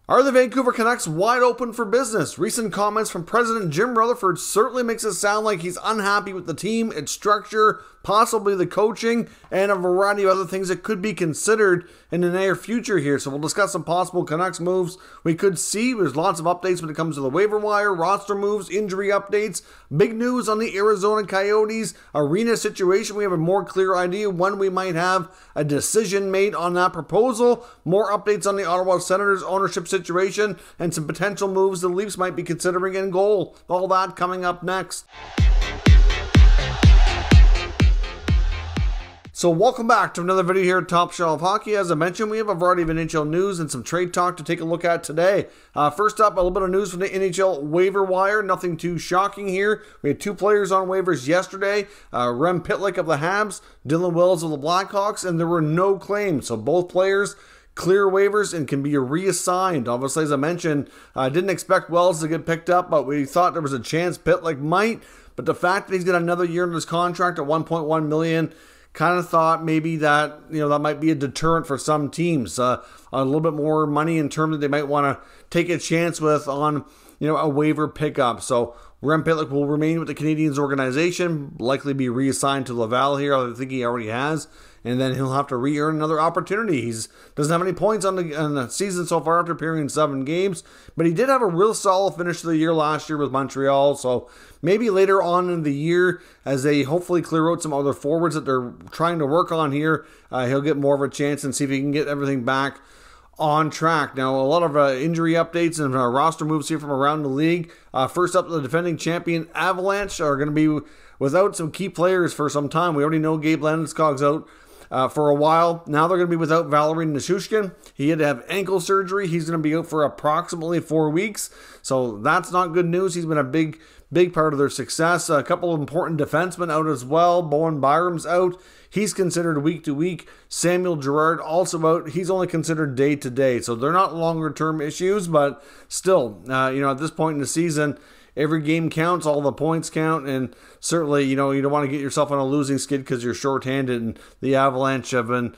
Are the Vancouver Canucks wide open for business? Recent comments from President Jim Rutherford certainly makes it sound like he's unhappy with the team, its structure, possibly the coaching, and a variety of other things that could be considered in the near future here. So we'll discuss some possible Canucks moves we could see. There's lots of updates when it comes to the waiver wire, roster moves, injury updates, big news on the Arizona Coyotes arena situation. We have a more clear idea when we might have a decision made on that proposal. More updates on the Ottawa Senators ownership situation and some potential moves the Leafs might be considering in goal. All that coming up next. So welcome back to another video here at Top Shelf Hockey. As I mentioned, we have a variety of NHL news and some trade talk to take a look at today. First up, a little bit of news from the NHL waiver wire. Nothing too shocking here. We had two players on waivers yesterday. Rem Pitlick of the Habs, Dylan Wells of the Blackhawks, and there were no claims. So both players clear waivers and can be reassigned. Obviously, as I mentioned, I didn't expect Wells to get picked up, but we thought there was a chance Pitlick might. But the fact that he's got another year in his contract at $1.1 million, kind of thought maybe that, that might be a deterrent for some teams. A little bit more money in terms that they might want to take a chance with on, a waiver pickup. So Rem Pitlick will remain with the Canadiens organization, likely be reassigned to Laval here. I think he already has. And then he'll have to re-earn another opportunity. He doesn't have any points on the season so far after appearing in 7 games. But he did have a real solid finish to the year last year with Montreal. So maybe later on in the year, as they hopefully clear out some other forwards that they're trying to work on here, he'll get more of a chance and see if he can get everything back on track. Now, a lot of injury updates and roster moves here from around the league. First up, the defending champion Avalanche are going to be without some key players for some time. We already know Gabe Landeskog's out for a while. Now they're going to be without Valeri Nichushkin. He had to have ankle surgery. He's going to be out for approximately 4 weeks. So that's not good news. He's been a big part of their success. A couple of important defensemen out as well. Bowen Byram's out. He's considered week to week. Samuel Girard also out. He's only considered day to day. So they're not longer term issues, but still, at this point in the season, every game counts, all the points count, and certainly, you don't want to get yourself on a losing skid because you're shorthanded, and the Avalanche have been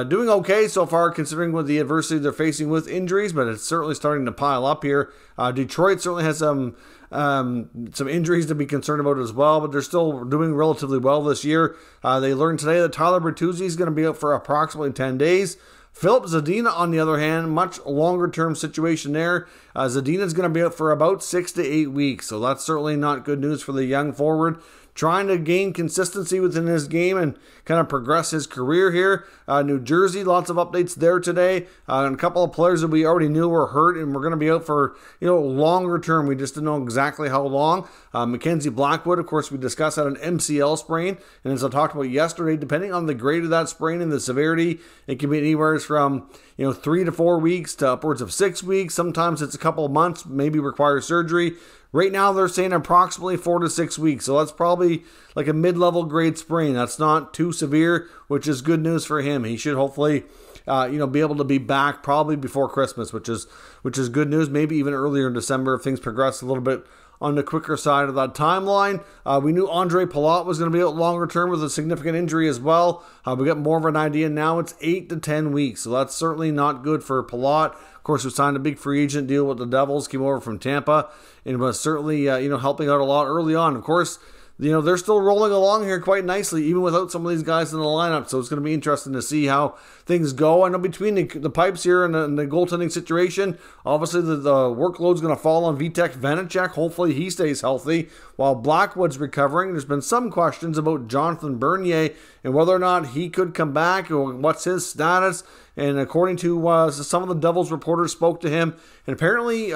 doing okay so far considering what the adversity they're facing with injuries, but it's certainly starting to pile up here. Detroit certainly has some injuries to be concerned about as well, but they're still doing relatively well this year. They learned today that Tyler Bertuzzi is going to be out for approximately 10 days. Philip Zadina, on the other hand, much longer-term situation there. Zadina's going to be out for about 6 to 8 weeks, so that's certainly not good news for the young forward. Trying to gain consistency within his game and kind of progress his career here. New Jersey, lots of updates there today. And a couple of players that we already knew were hurt and were going to be out for, longer term. We just didn't know exactly how long. Mackenzie Blackwood, of course, we discussed had an MCL sprain. And as I talked about yesterday, depending on the grade of that sprain and the severity, it can be anywhere from 3 to 4 weeks to upwards of 6 weeks. Sometimes it's a couple of months, maybe requires surgery. Right now, they're saying approximately 4 to 6 weeks. So that's probably like a mid-level grade sprain. That's not too severe, which is good news for him. He should hopefully, be able to be back probably before Christmas, which is good news. Maybe even earlier in December if things progress a little bit on the quicker side of that timeline. We knew Andre Palat was going to be out longer term with a significant injury as well. We got more of an idea now. It's 8 to 10 weeks, so that's certainly not good for Palat. Of course, we signed a big free agent deal with the Devils, came over from Tampa, and was certainly helping out a lot early on. Of course, they're still rolling along here quite nicely, even without some of these guys in the lineup. So it's going to be interesting to see how things go. I know between the pipes here and the goaltending situation, obviously the workload's going to fall on Vitek Vanacek. Hopefully he stays healthy while Blackwood's recovering. There's been some questions about Jonathan Bernier and whether or not he could come back or what's his status. And according to some of the Devils reporters spoke to him, and apparently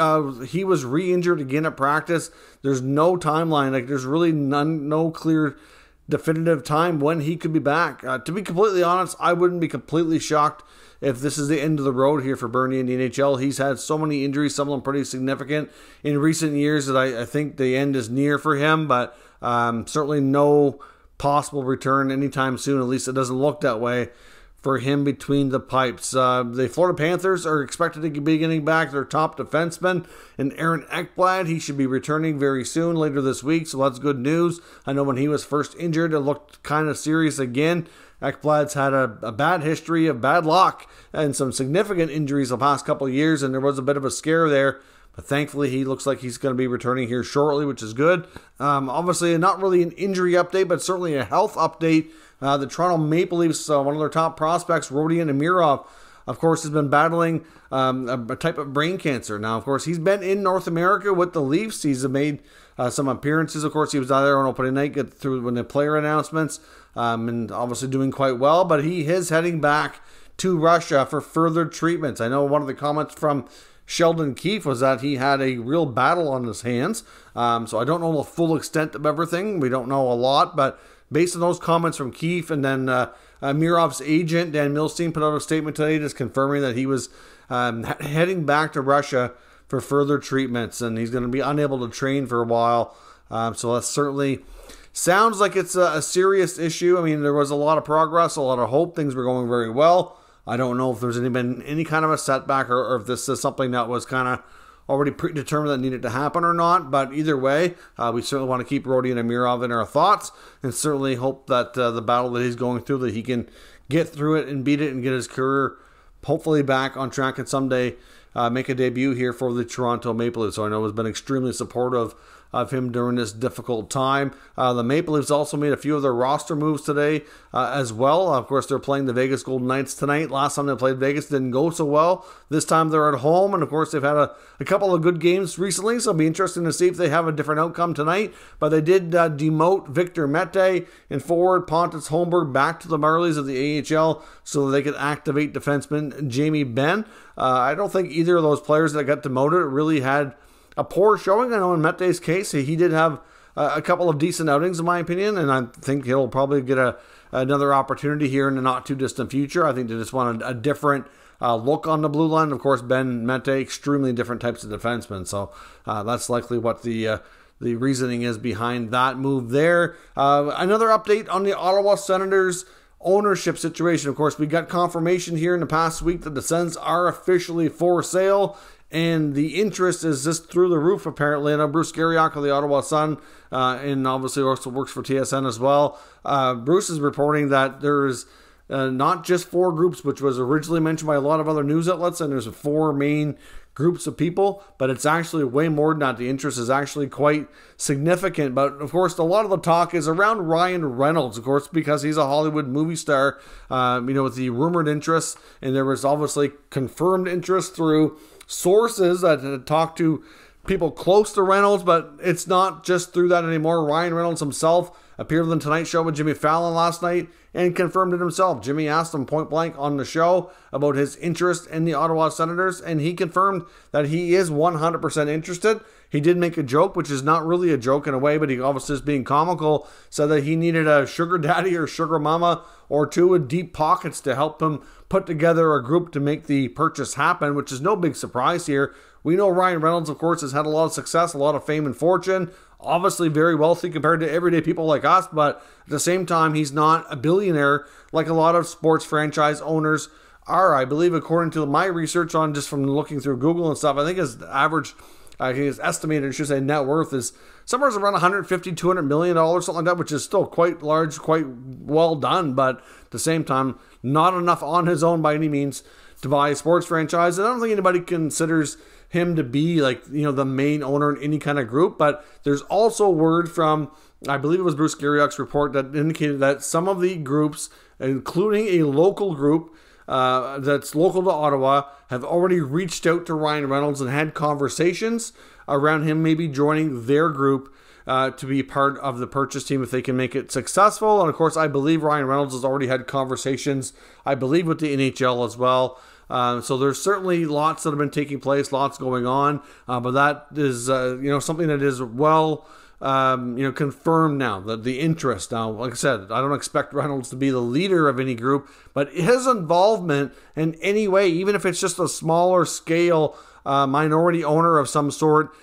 he was re-injured again at practice. There's no timeline. There's really no clear definitive time when he could be back. To be completely honest, I wouldn't be completely shocked if this is the end of the road here for Bernier in the NHL. He's had so many injuries, some of them pretty significant in recent years, that I think the end is near for him, but certainly no possible return anytime soon. At least it doesn't look that way for him between the pipes. The Florida Panthers are expected to be getting back their top defenseman, and Aaron Ekblad. He should be returning very soon, later this week, so that's good news. I know when he was first injured, it looked kind of serious again. Ekblad's had a bad history of bad luck and some significant injuries the past couple of years, and there was a bit of a scare there. But thankfully, he looks like he's going to be returning here shortly, which is good. Obviously, not really an injury update, but certainly a health update. The Toronto Maple Leafs, one of their top prospects, Rodion Amirov, of course, has been battling a type of brain cancer. Now, of course, he's been in North America with the Leafs. He's made some appearances. Of course, he was out there on opening night, get through when the player announcements, and obviously doing quite well. But he is heading back to Russia for further treatments. I know one of the comments from Sheldon Keefe was that he had a real battle on his hands. So I don't know the full extent of everything. We don't know a lot, but based on those comments from Keefe, and then Amirov's agent, Dan Milstein, put out a statement today just confirming that he was heading back to Russia for further treatments, and he's going to be unable to train for a while. So that certainly sounds like it's a serious issue. I mean, there was a lot of progress, a lot of hope. Things were going very well. I don't know if there's been any kind of a setback, or if this is something that was kind of already predetermined that needed to happen or not. But either way, we certainly want to keep Rodion Amirov in our thoughts, and certainly hope that the battle that he's going through, that he can get through it and beat it and get his career hopefully back on track, and someday make a debut here for the Toronto Maple Leafs. So I know has been extremely supportive of him during this difficult time. The Maple Leafs also made a few of their roster moves today as well. Of course, they're playing the Vegas Golden Knights tonight. Last time they played Vegas didn't go so well. This time they're at home, and of course they've had a couple of good games recently, so it'll be interesting to see if they have a different outcome tonight. But they did demote Victor Mete and forward Pontus Holmberg back to the Marlies of the AHL so that they could activate defenseman Jamie Benn. I don't think either of those players that got demoted really had a poor showing. I know in Mete's case, he did have a couple of decent outings, in my opinion, and I think he'll probably get another opportunity here in the not-too-distant future. I think they just want a different look on the blue line. Of course, Ben Mete, extremely different types of defensemen, so that's likely what the reasoning is behind that move there. Another update on the Ottawa Senators ownership situation. Of course, we got confirmation here in the past week that the Sens are officially for sale, and the interest is just through the roof, apparently. I know Bruce Garriock of the Ottawa Sun, and obviously also works for TSN as well. Bruce is reporting that there's not just 4 groups, which was originally mentioned by a lot of other news outlets, and there's 4 main groups of people, but it's actually way more than that. The interest is actually quite significant. But of course, a lot of the talk is around Ryan Reynolds, of course, because he's a Hollywood movie star, with the rumored interest, and there was obviously confirmed interest through sources that had talked to people close to Reynolds, but it's not just through that anymore. Ryan Reynolds himself appeared on the Tonight Show with Jimmy Fallon last night and confirmed it himself. Jimmy asked him point blank on the show about his interest in the Ottawa Senators, and he confirmed that he is 100% interested. He did make a joke, which is not really a joke in a way, but he obviously is being comical, said that he needed a sugar daddy or sugar mama or 2 with deep pockets to help him put together a group to make the purchase happen, which is no big surprise here. We know Ryan Reynolds, of course, has had a lot of success, a lot of fame and fortune, obviously very wealthy compared to everyday people like us, but at the same time, he's not a billionaire like a lot of sports franchise owners are. I believe, according to my research on just from looking through Google and stuff, I think his average, his estimated, I should say, net worth is somewhere around $150, $200 million, something like that, which is still quite large, quite well done, but at the same time, not enough on his own by any means to buy a sports franchise. And I don't think anybody considers him to be like, the main owner in any kind of group. But there's also word from, I believe it was Bruce Garriock's report, that indicated that some of the groups, including a local group that's local to Ottawa, have already reached out to Ryan Reynolds and had conversations around him maybe joining their group to be part of the purchase team if they can make it successful. And of course, I believe Ryan Reynolds has already had conversations, I believe, with the NHL as well. So there's certainly lots that have been taking place, lots going on, but that is, something that is well, confirmed now, the interest. Now, like I said, I don't expect Reynolds to be the leader of any group, but his involvement in any way, even if it's just a smaller scale minority owner of some sort.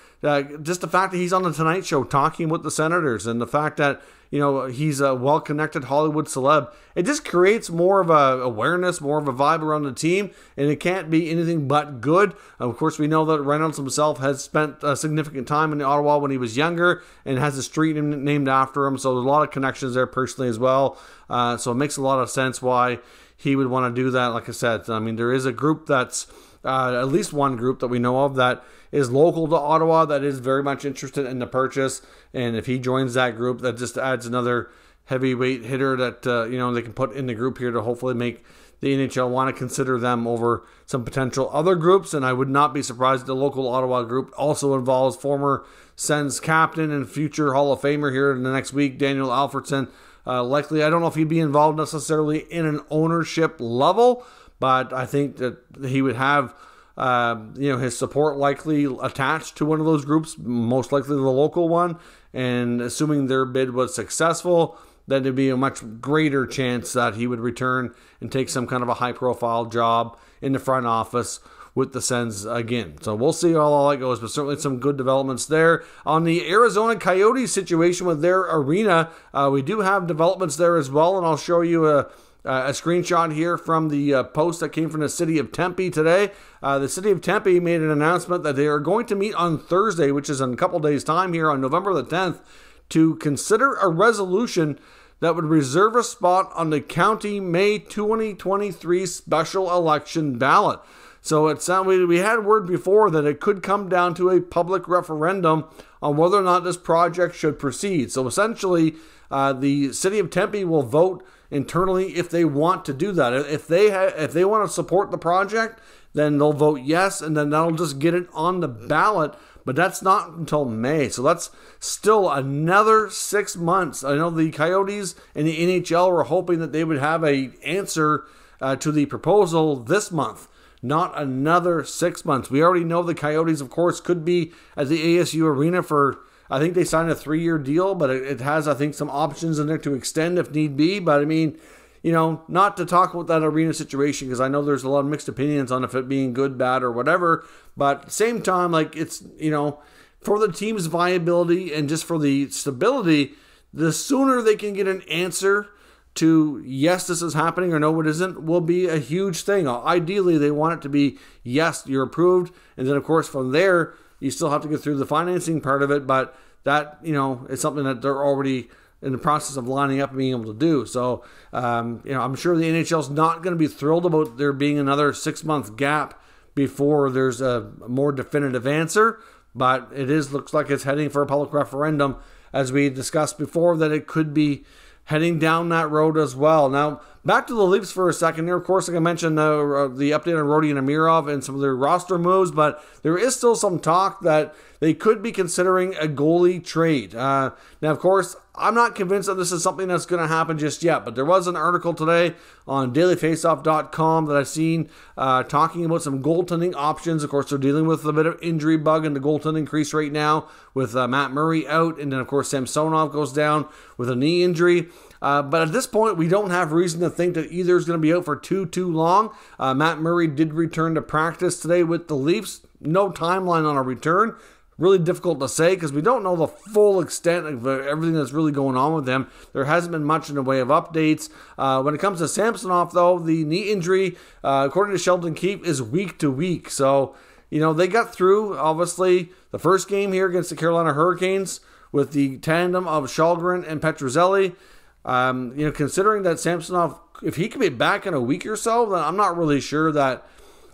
Just the fact that he's on the Tonight Show talking with the Senators, and the fact that, you know, he's a well-connected Hollywood celeb, it just creates more of a awareness, more of a vibe around the team, and it can't be anything but good. Of course, we know that Reynolds himself has spent a significant time in Ottawa when he was younger and has a street named after him, so there's a lot of connections there personally as well. So it makes a lot of sense why he would want to do that. Like I said, I mean, there is a group that's at least one group that we know of that is local to Ottawa that is very much interested in the purchase, and if he joins that group, that just adds another heavyweight hitter that you know, they can put in the group here to hopefully make the NHL want to consider them over some potential other groups. And I would not be surprised if the local Ottawa group also involves former Sens captain and future Hall of Famer here in the next week, Daniel Alfredsson. Likely, I don't know if he'd be involved necessarily in an ownership level, but I think that he would have you know, his support likely attached to one of those groups, most likely the local one, and assuming their bid was successful, then there'd be a much greater chance that he would return and take some kind of a high-profile job in the front office with the Sens again. So we'll see how all that goes, but certainly some good developments there. On the Arizona Coyotes situation with their arena, we do have developments there as well, and I'll show you a screenshot here from the post that came from the city of Tempe today. The city of Tempe made an announcement that they are going to meet on Thursday, which is in a couple days' time here on November the 10th, to consider a resolution that would reserve a spot on the county May 2023 special election ballot. So it sounded, we had word before that it could come down to a public referendum on whether or not this project should proceed. So essentially, the city of Tempe will vote internally if they want to do that. If they want to support the project, then they'll vote yes, and then that'll just get it on the ballot. But that's not until May, so that's still another 6 months. I know the Coyotes and the NHL were hoping that they would have an answer to the proposal this month, not another 6 months. We already know the Coyotes, of course, could be at the ASU Arena for, I think they signed a 3-year deal, but it has, I think, some options in there to extend if need be. But I mean, you know, not to talk about that arena situation, because I know there's a lot of mixed opinions on if it being good, bad, or whatever. But at the same time, like, it's, you know, for the team's viability and just for the stability, the sooner they can get an answer to yes, this is happening, or no, it isn't, will be a huge thing. Ideally, they want it to be yes, you're approved, and then of course from there you still have to get through the financing part of it, but that, you know, is something that they're already in the process of lining up and being able to do. So, you know, I'm sure the NHL is not going to be thrilled about there being another 6-month gap before there's a more definitive answer, but it looks like it's heading for a public referendum, as we discussed before, that it could be heading down that road as well. Now, back to the Leafs for a second here. Of course, like I mentioned, the update on Rodi and Amirov and some of their roster moves, but there is still some talk that they could be considering a goalie trade. Now, of course, I'm not convinced that this is something that's going to happen just yet, but there was an article today on dailyfaceoff.com that I've seen talking about some goaltending options. Of course, they're dealing with a bit of injury bug in the goaltending crease right now with Matt Murray out, and then, of course, Samsonov goes down with a knee injury. But at this point, we don't have reason to think that either is going to be out for too long. Matt Murray did return to practice today with the Leafs. No timeline on a return. Really difficult to say because we don't know the full extent of everything that's really going on with him. There hasn't been much in the way of updates. When it comes to Samsonov, though, the knee injury, according to Sheldon Keefe, is week to week. So, you know, they got through, obviously, the first game here against the Carolina Hurricanes with the tandem of Shalgren and Petruzzelli. You know, considering that Samsonov, if he could be back in a week or so, then I'm not really sure that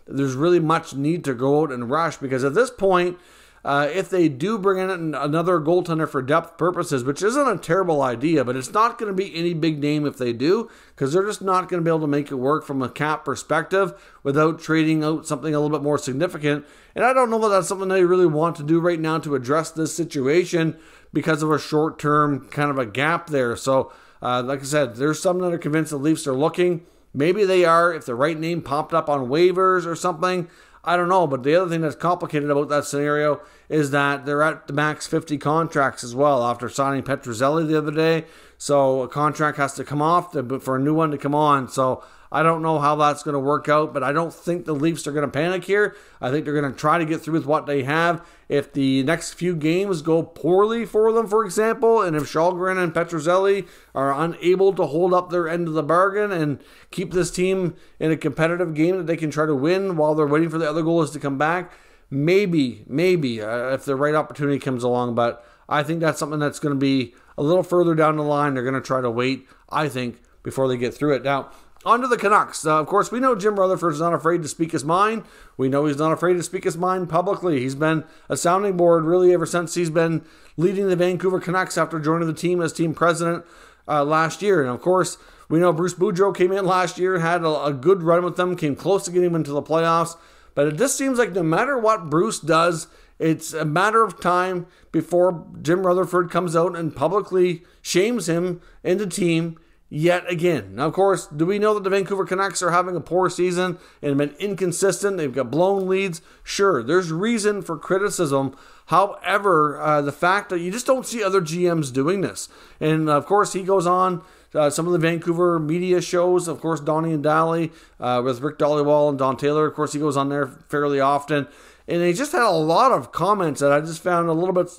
there's really much need to go out and rush, because at this point, if they do bring in another goaltender for depth purposes, which isn't a terrible idea, but it's not going to be any big name if they do, because they're just not going to be able to make it work from a cap perspective without trading out something a little bit more significant. And I don't know that that's something they really want to do right now to address this situation because of a short-term kind of a gap there. So, like I said, there's some that are convinced the Leafs are looking. Maybe they are if the right name popped up on waivers or something. I don't know, but the other thing that's complicated about that scenario is that they're at the max 50 contracts as well after signing Petruzzelli the other day. So a contract has to come off for a new one to come on. So I don't know how that's going to work out, but I don't think the Leafs are going to panic here. I think they're going to try to get through with what they have. If the next few games go poorly for them, for example, and if Källgren and Petruzzelli are unable to hold up their end of the bargain and keep this team in a competitive game that they can try to win while they're waiting for the other goalies to come back, maybe, if the right opportunity comes along. But I think that's something that's going to be a little further down the line. They're going to try to wait, I think, before they get through it. Now, on to the Canucks. Of course, we know Jim Rutherford's not afraid to speak his mind. We know he's not afraid to speak his mind publicly. He's been a sounding board really ever since he's been leading the Vancouver Canucks after joining the team as team president last year. And of course, we know Bruce Boudreau came in last year, had a good run with them, came close to getting into the playoffs. But it just seems like no matter what Bruce does, it's a matter of time before Jim Rutherford comes out and publicly shames him and the team yet again. Now, of course, do we know that the Vancouver Canucks are having a poor season and have been inconsistent? They've got blown leads. Sure, there's reason for criticism. However, the fact that you just don't see other GMs doing this. And, of course, he goes on some of the Vancouver media shows, of course, Donnie and Daly with Rick Dollywall and Don Taylor. Of course, he goes on there fairly often. And he just had a lot of comments that I just found a little bit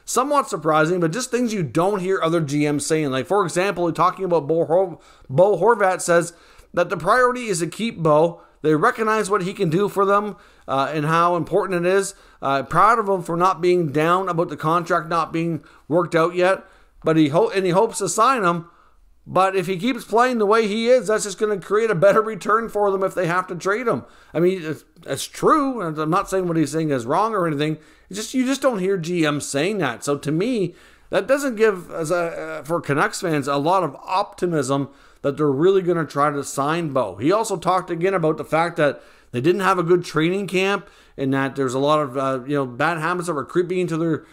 somewhat surprising, but just things you don't hear other GMs saying. Like, for example, talking about Bo Horvat says that the priority is to keep Bo. They recognize what he can do for them and how important it is. Proud of him for not being down about the contract not being worked out yet, but he hopes to sign him. But if he keeps playing the way he is, that's just going to create a better return for them if they have to trade him. I mean, it's true. And I'm not saying what he's saying is wrong or anything. It's just you just don't hear GMs saying that. So to me, that doesn't give, for Canucks fans, a lot of optimism that they're really going to try to sign Bo. He also talked again about the fact that they didn't have a good training camp and that there's a lot of bad habits that were creeping into their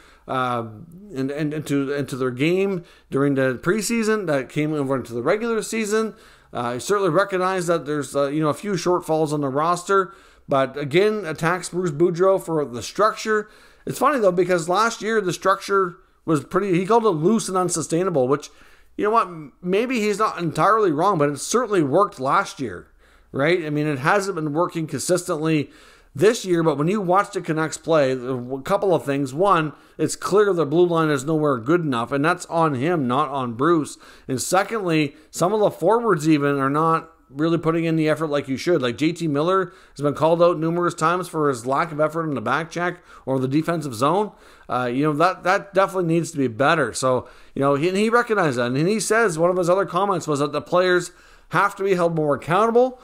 into their game during the preseason that came over into the regular season. I certainly recognize that there's a few shortfalls on the roster, but again, attacks Bruce Boudreau for the structure. It's funny though, because last year the structure was he called it loose and unsustainable, which, you know what, maybe he's not entirely wrong, but it certainly worked last year, right? I mean, it hasn't been working consistently this year, but when you watch the Canucks play, a couple of things. One, it's clear the blue line is nowhere good enough, and that's on him, not on Bruce. And secondly, some of the forwards even are not really putting in the effort like you should. Like JT Miller has been called out numerous times for his lack of effort in the back check or the defensive zone. That definitely needs to be better. So, he recognized that. And he says one of his other comments was that the players have to be held more accountable.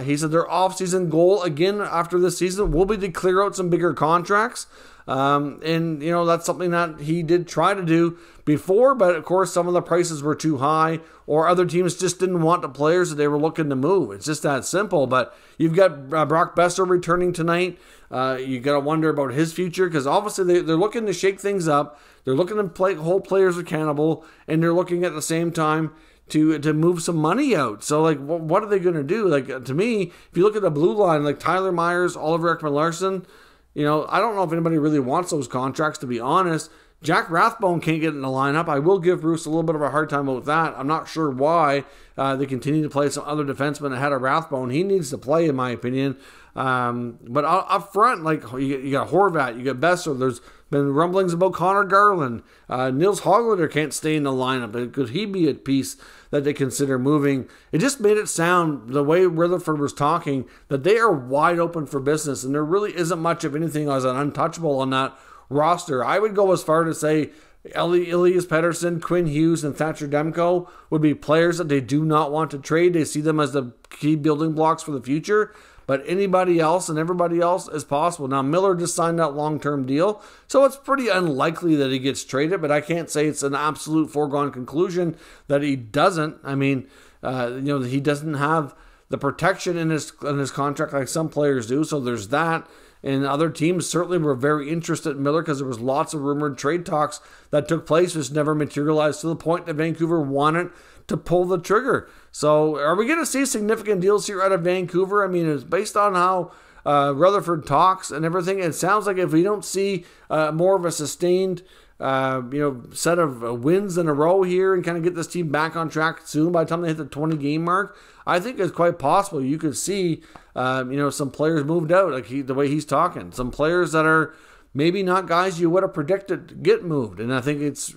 He said their offseason goal, again, after this season, will be to clear out some bigger contracts. That's something that he did try to do before, but of course, some of the prices were too high, or other teams just didn't want the players that they were looking to move. It's just that simple. But you've got Brock Besser returning tonight. You got to wonder about his future, because obviously they're looking to shake things up. They're looking to hold players accountable, and they're looking at the same time to move some money out. So, like, what are they going to do? Like, to me, if you look at the blue line, like Tyler Myers, Oliver Ekman-Larsson, I don't know if anybody really wants those contracts, to be honest. Jack Rathbone can't get in the lineup. I will give Bruce a little bit of a hard time about that. I'm not sure why they continue to play some other defensemen ahead of Rathbone. He needs to play, in my opinion. But up front, like, you got Horvat, you got Besser. There's been rumblings about Connor Garland. Nils Hoglander can't stay in the lineup. Could he be a piece that they consider moving? It just made it sound, the way Rutherford was talking, that they are wide open for business, and there really isn't much of anything as an untouchable on that roster. I would go as far to say Elias Pettersson, Quinn Hughes, and Thatcher Demko would be players that they do not want to trade. They see them as the key building blocks for the future. But anybody else and everybody else is possible. Now, Miller just signed that long-term deal, so it's pretty unlikely that he gets traded, but I can't say it's an absolute foregone conclusion that he doesn't. I mean, he doesn't have the protection in his contract like some players do, so there's that. And other teams certainly were very interested in Miller because there was lots of rumored trade talks that took place, which never materialized to the point that Vancouver wanted to pull the trigger. So are we going to see significant deals here out of Vancouver? I mean, it's based on how Rutherford talks and everything. It sounds like if we don't see more of a sustained set of wins in a row here and kind of get this team back on track soon by the time they hit the 20-game mark, I think it's quite possible you could see, some players moved out, like the way he's talking. Some players that are maybe not guys you would have predicted get moved. And I think it's,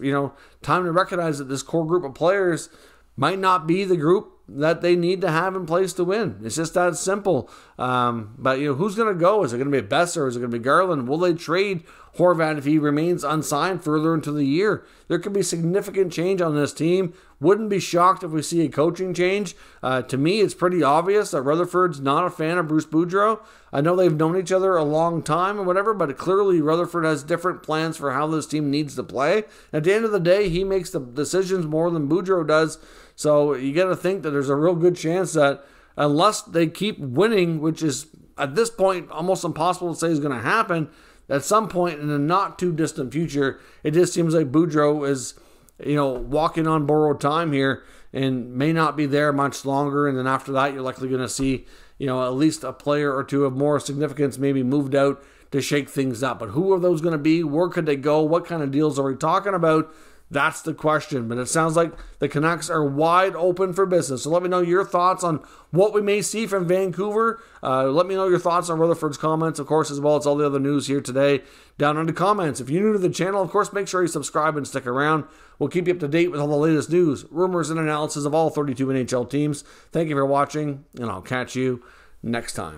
time to recognize that this core group of players might not be the group that they need to have in place to win. It's just that simple. But who's going to go? Is it going to be Besser? Is it going to be Garland? Will they trade Horvat if he remains unsigned further into the year? There could be significant change on this team. Wouldn't be shocked if we see a coaching change. To me, it's pretty obvious that Rutherford's not a fan of Bruce Boudreau. I know they've known each other a long time or whatever, but clearly Rutherford has different plans for how this team needs to play. At the end of the day, he makes the decisions more than Boudreau does. So you got to think that there's a real good chance that unless they keep winning, which is at this point almost impossible to say is going to happen, at some point in the not too distant future, it just seems like Boudreau is, walking on borrowed time here and may not be there much longer. And then after that, you're likely going to see, at least a player or two of more significance maybe moved out to shake things up. But who are those going to be? Where could they go? What kind of deals are we talking about? That's the question. But it sounds like the Canucks are wide open for business. So let me know your thoughts on what we may see from Vancouver. Let me know your thoughts on Rutherford's comments, of course, as well as all the other news here today down in the comments. If you're new to the channel, of course, make sure you subscribe and stick around. We'll keep you up to date with all the latest news, rumors, and analysis of all 32 NHL teams. Thank you for watching, and I'll catch you next time.